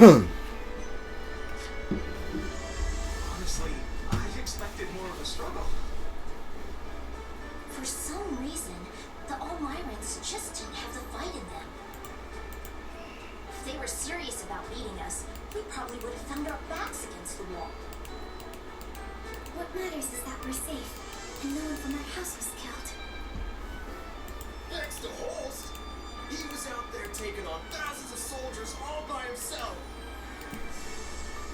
Honestly, I expected more of a struggle. For some reason, the Almirans just didn't have the fight in them. If they were serious about beating us, we probably would have found our backs against the wall. What matters is that we're safe, and no one from our house was killed. Next to Holst, he was out there taking on thousands of soldiers all by himself.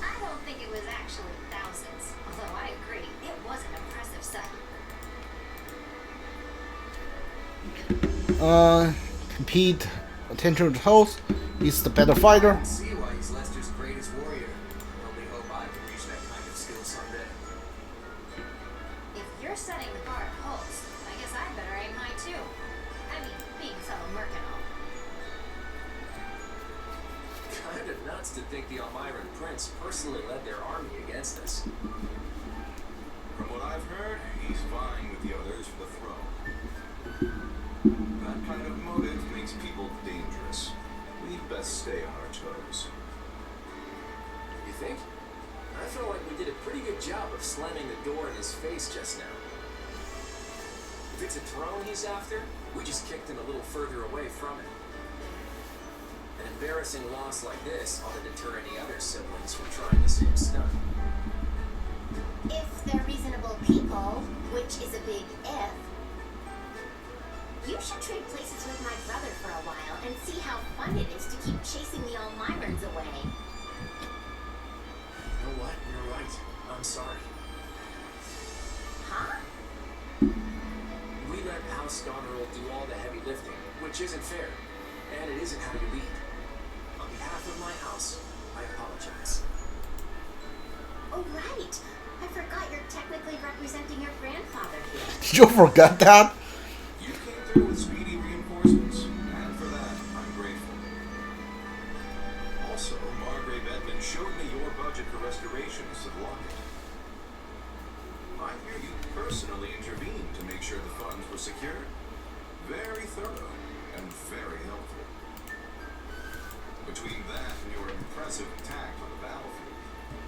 I don't think it was actually thousands, although I agree, it was an impressive sight. Compete attention to host. He's the better fighter. I can see why he's Lester's greatest warrior. Only hope I can reach that kind of skill someday. If you're setting the bar at Holst, I guess I better aim high too. I mean, being a fellow merc and all. Kind of nuts to think the Almiran Prince personally led their army against us. From what I've heard, he's vying with the others for the throne. That kind of motive makes people dangerous. We'd best stay on our toes. You think? I feel like we did a pretty good job of slamming the door in his face just now. If it's a throne he's after, we just kicked him a little further away from it. An embarrassing loss like this ought to deter any other siblings from trying the same stunt. If they're reasonable people, which is a big if, you should trade places with my brother for a while and see how fun it is to keep chasing the Almirans away. You know what? You're right. I'm sorry. Huh? We let House Goneril do all the heavy lifting, which isn't fair. And it isn't how you lead. On behalf of my house, I apologize. Oh, right. I forgot you're technically representing your grandfather here. Did you forget that? You came through with speedy reinforcements, and for that, I'm grateful. Also, Margrave Edmund showed me your budget for restorations of Locket. I hear you personally intervened to make sure the funds were secured. Very thorough and very helpful. Between that and your impressive attack on the battlefield,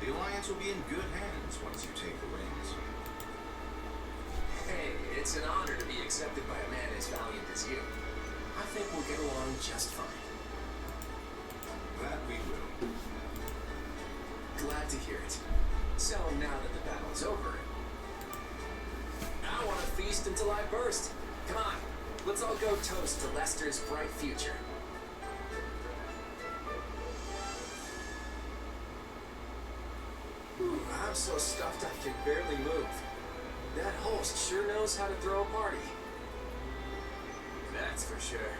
the Alliance will be in good hands once you take the reins. Hey, it's an honor to be accepted by a man as valiant as you. I think we'll get along just fine. That we will. Glad to hear it. So now that the battle's over, I want to feast until I burst. Come on, let's all go toast to Lester's bright future. Ooh, I'm so stuffed I can barely move. That host sure knows how to throw a party. That's for sure.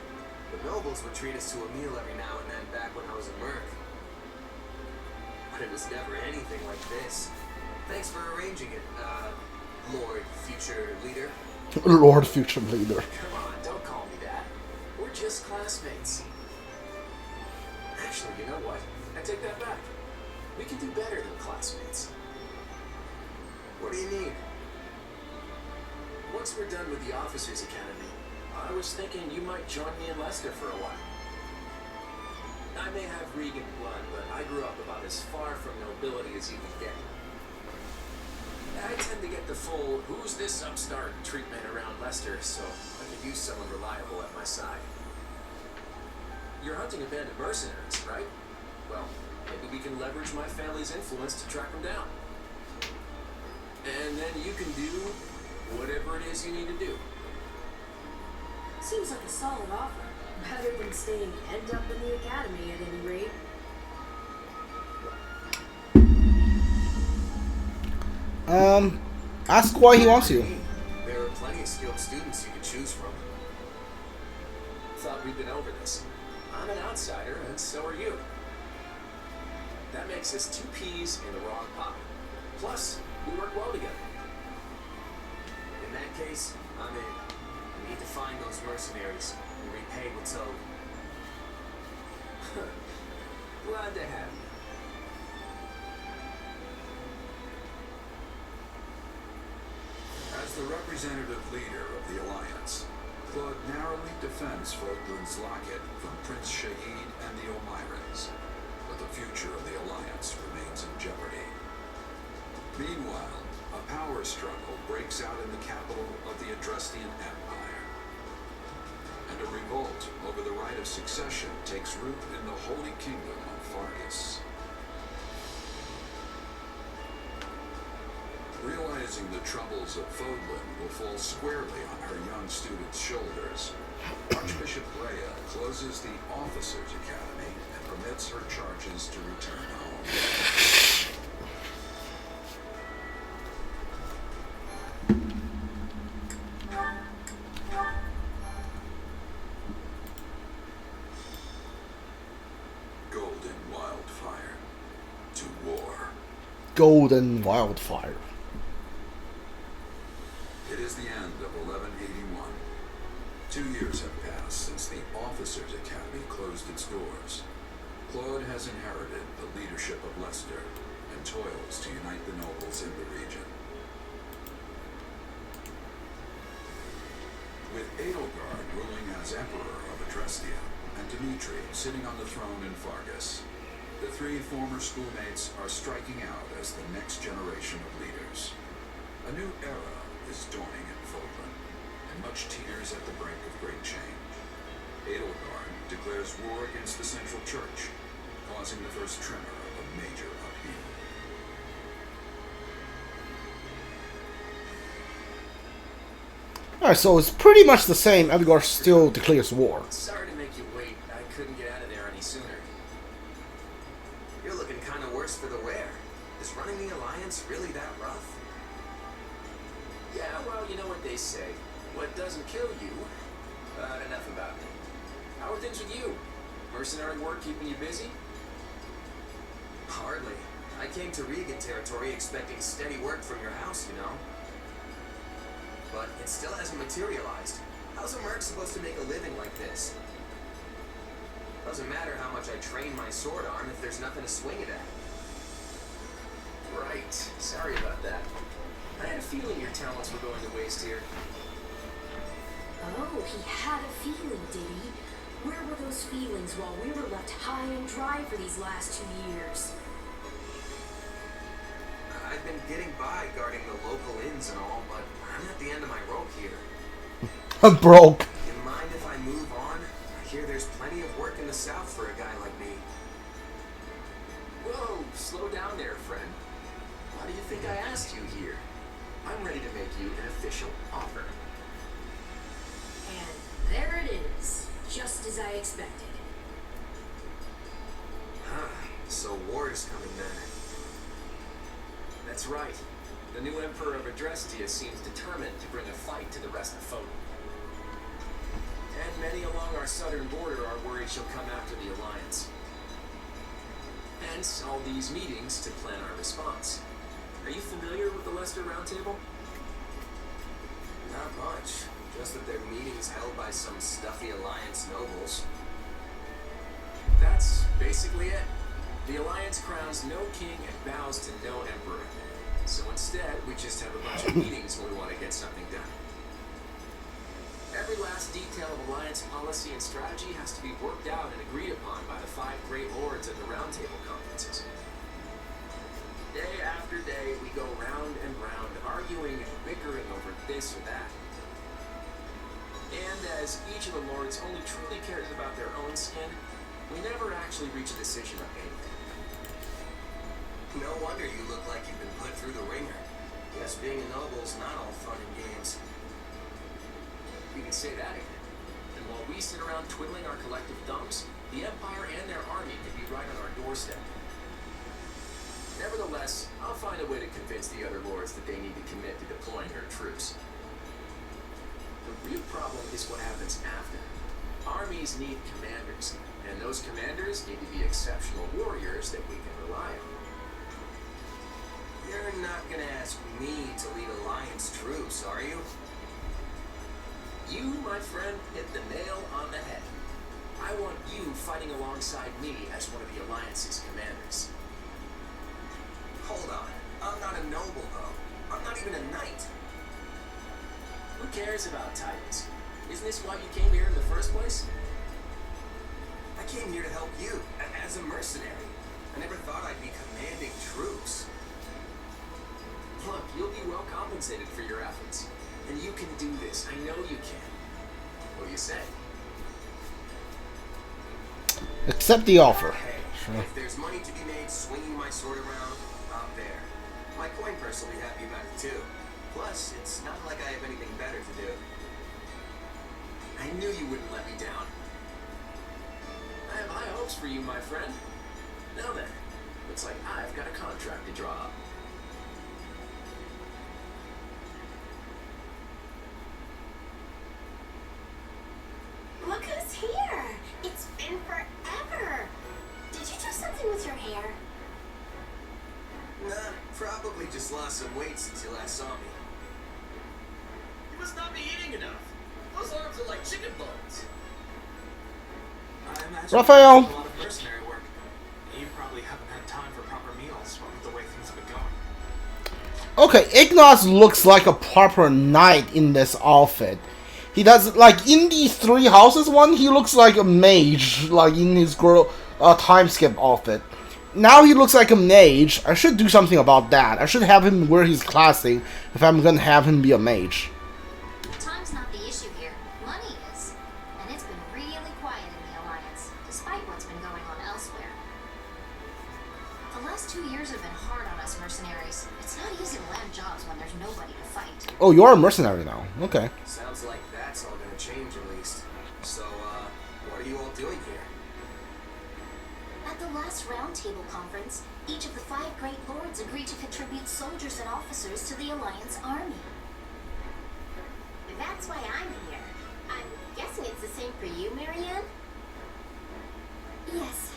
The nobles would treat us to a meal every now and then back when I was a merc. But it was never anything like this. Thanks for arranging it, Lord Future Leader. Lord Future Leader. Come on, don't call me that. We're just classmates. Actually, you know what? I take that back. We can do better than classmates. What do you need? Once we're done with the Officers Academy, I was thinking you might join me in Lester for a while. I may have Regan blood, but I grew up about as far from nobility as you can get. I tend to get the full, who's this upstart treatment around Lester, so I could use someone reliable at my side. You're hunting a band of mercenaries, right? Well, maybe we can leverage my family's influence to track them down. And then you can do whatever it is you need to do. Seems like a solid offer. Better than staying end up in the academy at any rate. Ask why he wants you. There are plenty of skilled students you can choose from. Thought we'd been over this. I'm an outsider, and so are you. That makes us two peas in the wrong pot. Plus, we work well together. In that case, I'm in. We need to find those mercenaries and repay what's owed. Glad to have you. As the representative leader of the Alliance, Claude narrowly defends Falkland's Locket from Prince Shahid and the Almirans. but the future of the Alliance remains in jeopardy. Meanwhile, a power struggle breaks out in the capital of the Adrestian Empire. And a revolt over the right of succession takes root in the Holy Kingdom of Fargus. Realizing the troubles of Fodlan will fall squarely on her young student's shoulders, Archbishop Leia closes the Officers' Academy and permits her charges to return home. Golden Wildfire. To war. Golden Wildfire. It is the end of 1181. 2 years have passed since the Officers' Academy closed its doors. Claude has inherited the leadership of Leicester and toils to unite the nobles in the region. With Edelgard ruling as Emperor of Adrestia and Dimitri sitting on the throne in Fargus, the three former schoolmates are striking out as the next generation of leaders. A new era is dawning in Fodlan, and much teeters at the brink of great change. Edelgard declares war against the Central Church, causing the first tremor of a major upheaval. Alright, so it's pretty much the same. Edelgard still declares war. Sorry to make you wait. I couldn't get out of there any sooner. You're looking kind of worse for the wear. Is running the Alliance really that rough? Yeah, well, you know what they say. What doesn't kill you? But enough about me. How are things with you? Mercenary work keeping you busy? Hardly. I came to Regan territory expecting steady work from your house, you know. But it still hasn't materialized. How's a merc supposed to make a living like this? Doesn't matter how much I train my sword arm if there's nothing to swing it at. Right. Sorry about that. I had a feeling your talents were going to waste here. Oh, he had a feeling, did he? Where were those feelings while we were left high and dry for these last 2 years? I've been getting by guarding the local inns and all, but I'm at the end of my rope here. I'm broke. You mind if I move on? I hear there's plenty of work in the south for a guy like me. Whoa, slow down there, friend. Why do you think I asked you here? I'm ready to make you an official offer. And there it is, just as I expected. Huh, so war is coming then. That's right. The new Emperor of Adrestia seems determined to bring a fight to the rest of Fodlan. And many along our southern border are worried she'll come after the Alliance. Hence, all these meetings to plan our response. Are you familiar with the Leicester Roundtable? Not much. Just that they're meetings held by some stuffy Alliance nobles. That's basically it. The Alliance crowns no king and bows to no emperor. So instead, we just have a bunch of meetings when we want to get something done. Every last detail of Alliance policy and strategy has to be worked out and agreed upon by the 5 great lords at the Roundtable conferences. Day after day, we go round and round, arguing and bickering over this or that. And as each of the lords only truly cares about their own skin, we never actually reach a decision on anything. No wonder you look like you've been put through the ringer. Guess being a noble's not all fun and games. You can say that again. And while we sit around twiddling our collective thumbs, the Empire and their army could be right on our doorstep. Nevertheless, I'll find a way to convince the other lords that they need to commit to deploying their troops. The real problem is what happens after. Armies need commanders, and those commanders need to be exceptional warriors that we can rely on. You're not gonna ask me to lead Alliance troops, are you? You, my friend, hit the nail on the head. I want you fighting alongside me as one of the Alliance's commanders. Hold on. I'm not a noble, though. I'm not even a knight. Who cares about titles? Isn't this why you came here in the first place? I came here to help you, as a mercenary. I never thought I'd be commanding troops. Look, you'll be well compensated for your efforts. And you can do this. I know you can. What do you say? Accept the offer. Hey, Sure. if there's money to be made swinging my sword around, I'm there. My coin purse will be happy about it too. Plus, it's not like I have anything better to do. I knew you wouldn't let me down. I have high hopes for you, my friend. Now then, looks like I've got a contract to draw up. Look who's here! It's been forever! Did you do something with your hair? Nah, probably just lost some weight since you last saw me. You must not be eating enough. Those arms are like chicken bones. I imagine Raphael. a lot of mercenary work. You probably haven't had time for proper meals with the way things have been going. Okay, Ignace looks like a proper knight in this outfit. He does, like, in the Three Houses one, he looks like a mage, like in his girl time skip outfit. Now he looks like a mage. I should do something about that. I should have him wear his classic if I'm gonna have him be a mage. Time's not the issue here. Money is. And it's been really quiet in the Alliance, despite what's been going on elsewhere. The last 2 years have been hard on us mercenaries. It's not easy to land jobs when there's nobody to fight. Oh, you're a mercenary now. Okay. Sounds like that's all gonna change at least. So, what are you all doing here? At the last roundtable conference, each of the 5 great lords agreed to contribute soldiers and officers to the Alliance army. That's why I'm here. I'm guessing it's the same for you, Marianne? Yes.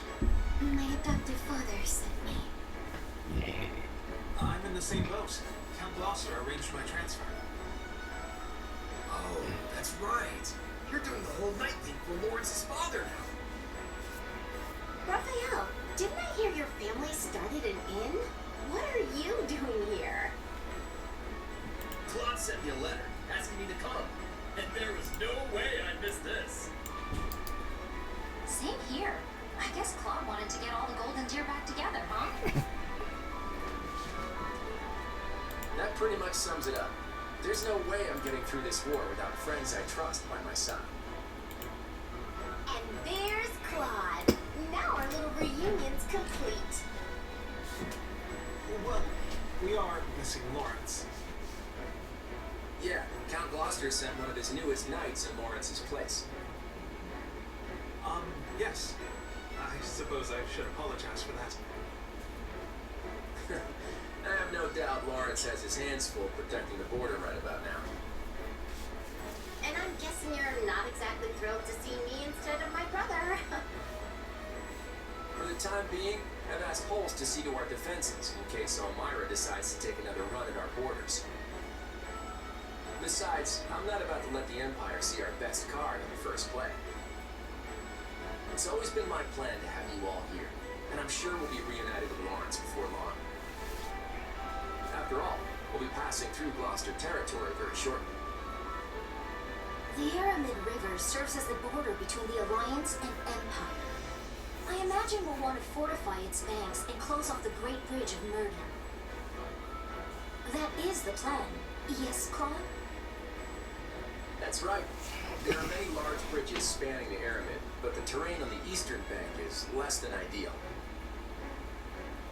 My adoptive father sent me. I'm in the same boat. Count Gloucester arranged my transfer. Oh, that's right. You're doing the whole night thing for Lawrence's father now. Raphael, didn't I hear your family started an inn? What are you doing here? Claude sent me a letter asking me to come, and there was no way I'd miss this. Same here. I guess Claude wanted to get all the Golden Deer back together, huh? That pretty much sums it up. There's no way I'm getting through this war without friends I trust by my side. And there's Claude. Now our little reunion's complete. Well, we are missing Lawrence. Yeah, Count Gloucester sent one of his newest knights in Lawrence's place. Yes. I suppose I should apologize for that. I have no doubt Lawrence has his hands full protecting the border right about now. And I'm guessing you're not exactly thrilled to see me instead of my brother. For the time being, I've asked Holst to see to our defenses in case Elmira decides to take another run at our borders. Besides, I'm not about to let the Empire see our best card in the first play. It's always been my plan to have you all here, and I'm sure we'll be reunited with Lawrence before long. After all, we'll be passing through Gloucester territory very shortly. The Aramid River serves as the border between the Alliance and Empire. I imagine we'll want to fortify its banks and close off the Great Bridge of Murden. That is the plan. Yes, Claude? That's right. There are many large bridges spanning the Aramid, but the terrain on the eastern bank is less than ideal.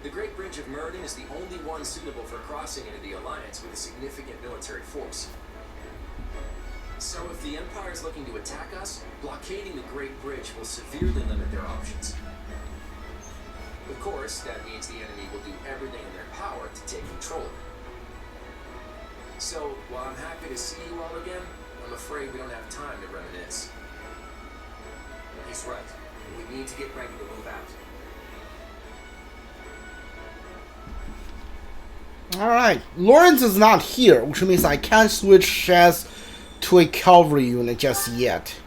The Great Bridge of Murden is the only one suitable for crossing into the Alliance with a significant military force. So if the Empire is looking to attack us, blockading the Great Bridge will severely limit their options. Of course, that means the enemy will do everything in their power to take control of it. So, while I'm happy to see you all again, I'm afraid we don't have time to reminisce. He's right. We need to get ready to move out. Alright, Lawrence is not here, which means I can't switch Shaz to a cavalry unit just yet.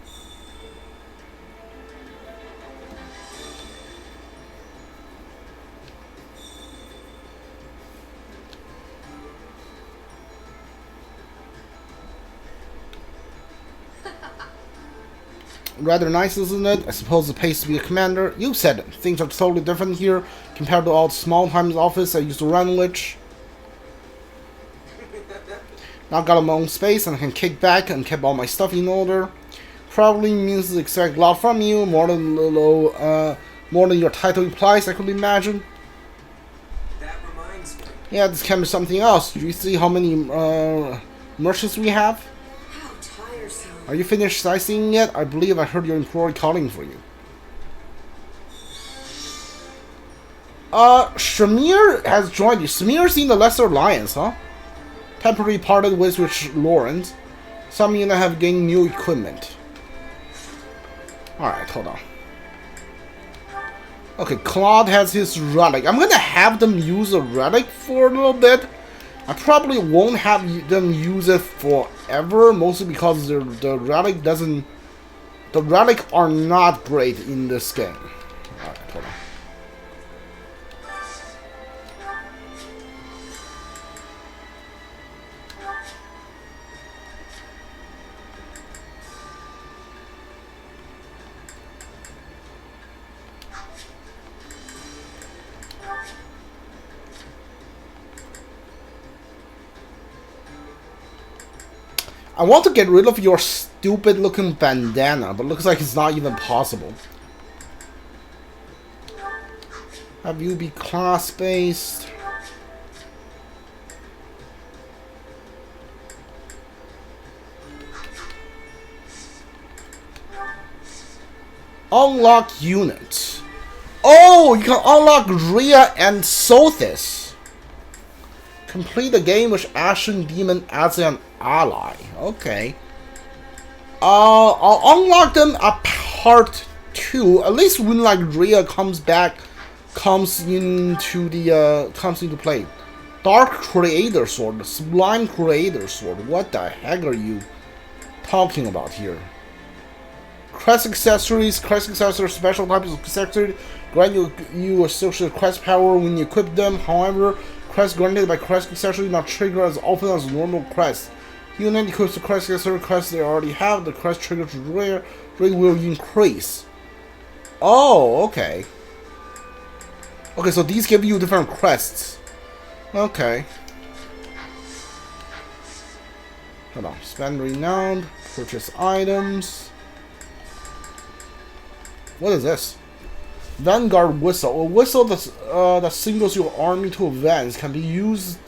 rather nice, isn't it? I suppose it pays to be a commander. You said it. Things are totally different here compared to all the small-time office I used to run which. Now I've got my own space and I can kick back and keep all my stuff in order. Probably means to expect a lot from you, more than your title implies, I could imagine. That reminds me. Yeah, this can be something else. Do you see how many merchants we have? How tiresome. Are you finished sightseeing yet? I believe I heard your employee calling for you. Shamir has joined you. Shamir's in the Lesser Alliance, huh? Temporarily parted ways with Lawrence. Some units have gained new equipment. Alright, hold on. Okay, Claude has his relic. I'm gonna have them use a relic for a little bit. I probably won't have them use it forever, mostly because the relic doesn't... The relic are not great in this game. Alright, hold on. I want to get rid of your stupid looking bandana, but looks like it's not even possible. Have you be class based? Unlock units. Oh, you can unlock Rhea and Sothis. Complete the game with Ashen Demon as an ally. Okay. I'll unlock them at part 2. At least when like Rhea comes into play. Dark Creator Sword, Sublime Creator Sword. What the heck are you talking about here? Crest accessories, special types of accessories grant you associated crest power when you equip them. However, crest granted by crest accessory not trigger as often as normal crest. Unit equips the crest accessory crest they already have. The crest trigger rate will increase. Oh, okay. Okay, so these give you different crests. Okay. Hold on. Spend renowned. Purchase items. What is this? Vanguard Whistle. A whistle that signals your army to advance can be used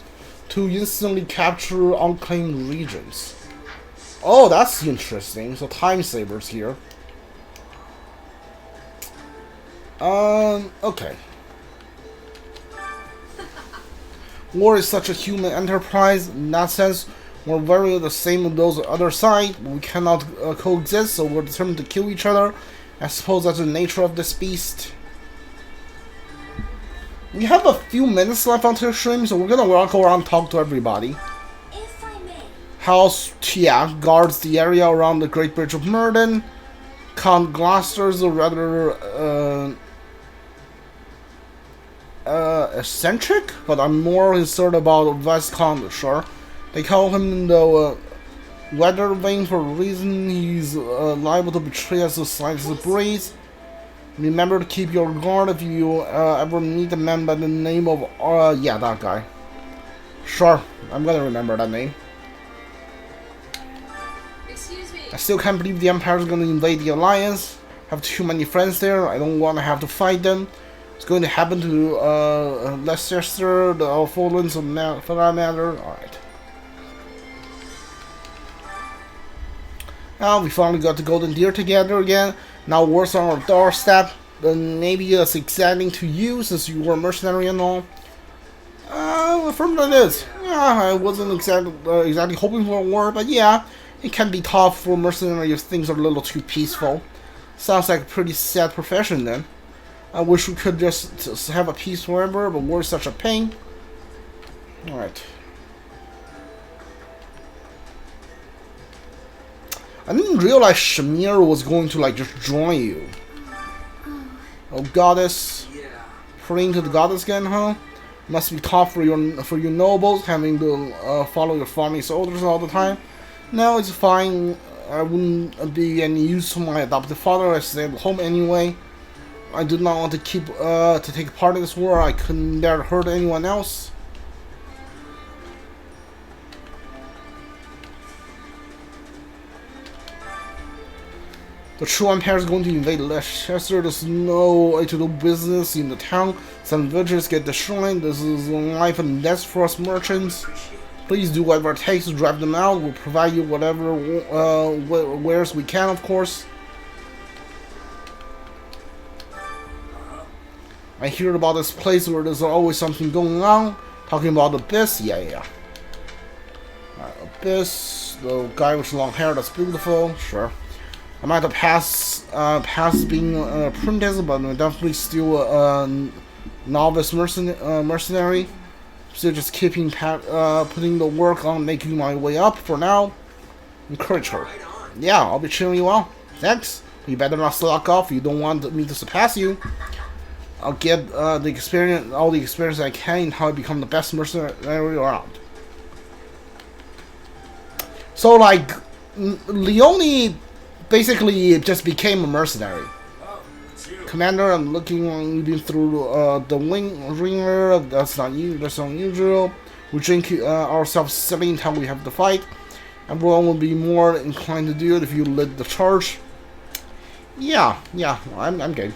to instantly capture unclaimed regions. Oh, that's interesting. So time savers here. Okay. War is such a human enterprise. In that sense, we're very the same with those on the other side. We cannot coexist, so we're determined to kill each other. I suppose that's the nature of this beast. We have a few minutes left onto the stream, so we're gonna walk around and talk to everybody. If I may. House Tia guards the area around the Great Bridge of Murden. Count Gloucester is a rather eccentric, but I'm more concerned about Viscount, sure. They call him the weather vane for a reason. He's liable to betray us the slightest breeze. Remember to keep your guard if you ever meet a man by the name of yeah, that guy. Sure, I'm gonna remember that name. Excuse me. I still can't believe the Empire's gonna invade the Alliance. I have too many friends there. I don't want to have to fight them. It's going to happen to Leicester, the Fallen's for that matter. Alright. Now we finally got the Golden Deer together again. Now war's on our doorstep. Then maybe it's exciting to you since you were a mercenary and all. From that is. Yeah, I wasn't exactly hoping for a war, but yeah, it can be tough for mercenaries if things are a little too peaceful. Sounds like a pretty sad profession then. I wish we could just have a peace forever, but war is such a pain. Alright. I didn't realize Shamir was going to like just join you. Oh goddess. Yeah. Praying to the goddess again, huh? Must be tough for you nobles having to follow your farming soldiers all the time. No, it's fine. I wouldn't be any use to my adopted father. I stayed at home anyway. I did not want to keep to take part in this war. I couldn't bear to hurt anyone else. The true Empire is going to invade Leicester. There's no way to do business in the town. Some villages get destroyed. This is life and death for us merchants. Please do whatever it takes to drive them out. We'll provide you whatever wares we can, of course. I hear about this place where there's always something going on. Talking about Abyss? Yeah. Abyss, the guy with long hair that's beautiful, sure. I might have passed being an apprentice, but I'm definitely still a novice mercenary. Still just keeping putting the work on making my way up for now. Encourage her. Yeah, I'll be cheering you on. Thanks. You better not slack off. You don't want me to surpass you. I'll get all the experience I can in how I become the best mercenary around. So like, Leone basically just became a mercenary. Commander, I'm looking through the ringer. That's unusual. We drink ourselves silly until we have the fight. Everyone will be more inclined to do it if you lead the charge. Yeah, I'm good.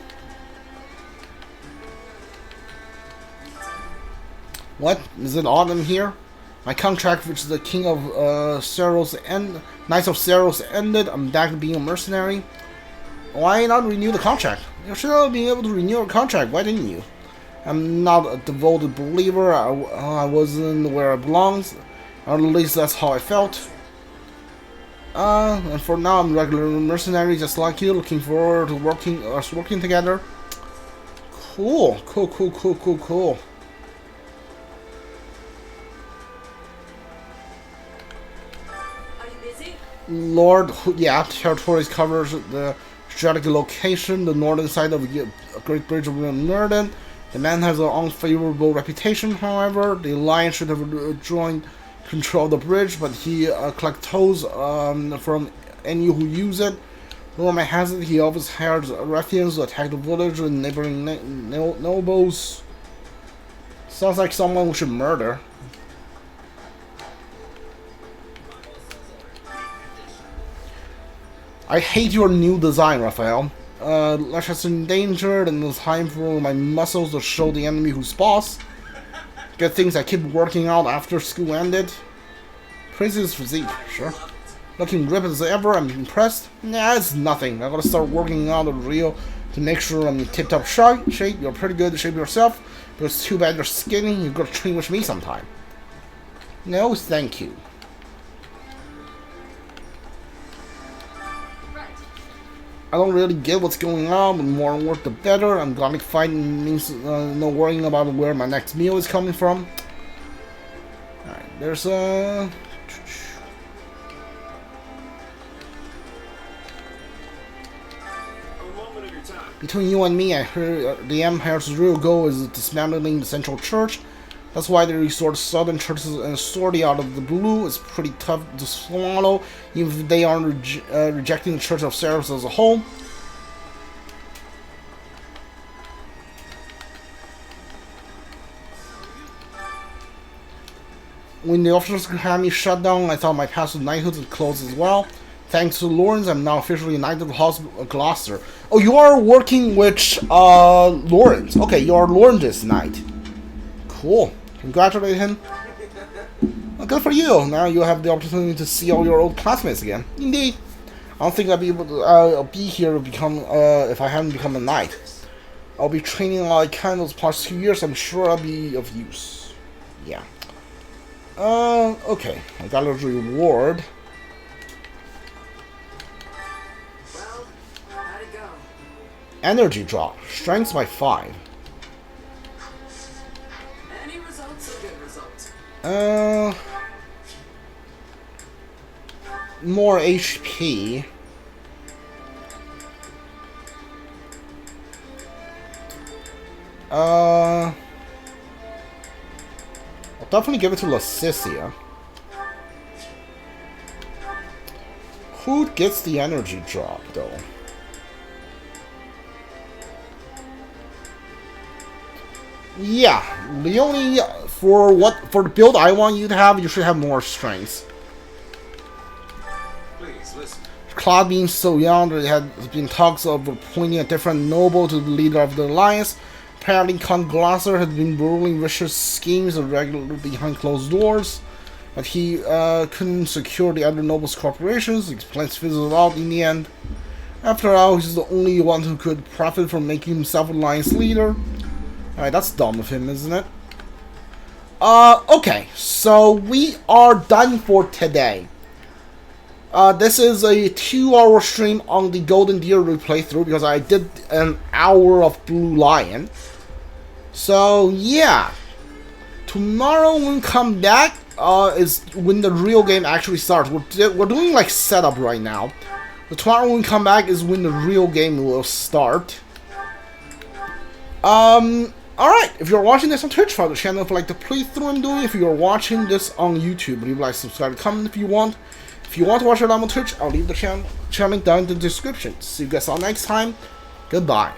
What? Is it autumn here? My contract with the King of Knights of Ceros ended. I'm back to being a mercenary. Why not renew the contract? You should have been able to renew a contract. Why didn't you? I'm not a devoted believer. I wasn't where I belonged. Or at least that's how I felt. And for now, I'm a regular mercenary just like you. Looking forward to working together. Cool. Lord, yeah, territories covers the strategic location, the northern side of the Great Bridge of Merden. The man has an unfavorable reputation, however. The Alliance should have joined control of the bridge, but he collects tolls from any who use it. Rumor has it he always hires ruffians to attack the village and neighboring nobles. Sounds like someone we should murder. I hate your new design, Raphael. Leicester in danger, and it's time for my muscles to show the enemy who's boss. Good things I keep working out after school ended. Princess physique, sure. Looking ripped as ever, I'm impressed. Nah, it's nothing. I gotta start working out the real to make sure I'm in tip-top shape. You're pretty good to shape yourself, but it's too bad you're skinny. You gotta train with me sometime. No, thank you. I don't really get what's going on, but more work the better. I'm gonna fighting means no worrying about where my next meal is coming from. Alright, there's a... Between you and me, I heard the Empire's real goal is dismantling the central church. That's why they resort southern churches and authority out of the blue. It's pretty tough to swallow, even if they aren't rejecting the Church of Ceros as a whole. When the Officers Academy shut down, I thought my path to knighthood would close as well. Thanks to Lawrence, I'm now officially a Knight of the House of Gloucester. Oh, you are working with Lawrence. Okay, you are Lawrence's knight. Cool. Congratulate him. Well, good for you. Now you have the opportunity to see all your old classmates again. Indeed. I don't think I'll be able to. I'll be here to become. If I haven't become a knight, I'll be training all I can those past 2 years. I'm sure I'll be of use. Yeah. Okay. I got a reward. Well, how'd it go? Energy drop. Strength by 5. Any results or good results? More HP. I'll definitely give it to Lasicia. Who gets the energy drop though? Yeah, Leone, for the build I want you to have, you should have more strength. Please listen. Claude being so young, there had been talks of appointing a different noble to the leader of the alliance. Apparently, Count Glosser had been rolling vicious schemes regularly behind closed doors, but he couldn't secure the other nobles' corporations. His plans fizzled out in the end. After all, he's the only one who could profit from making himself alliance leader. Alright, that's dumb of him, isn't it? Okay, so we are done for today. This is a 2-hour stream on the Golden Deer playthrough because I did an hour of Blue Lion. So, yeah. Tomorrow when we come back, is when the real game actually starts. We're doing like setup right now. But tomorrow when we come back is when the real game will start. Alright, if you're watching this on Twitch, follow the channel for like the playthrough I'm doing. If you're watching this on YouTube, leave a like, subscribe, comment if you want. If you want to watch it on Twitch, I'll leave the channel link down in the description. See you guys all next time. Goodbye.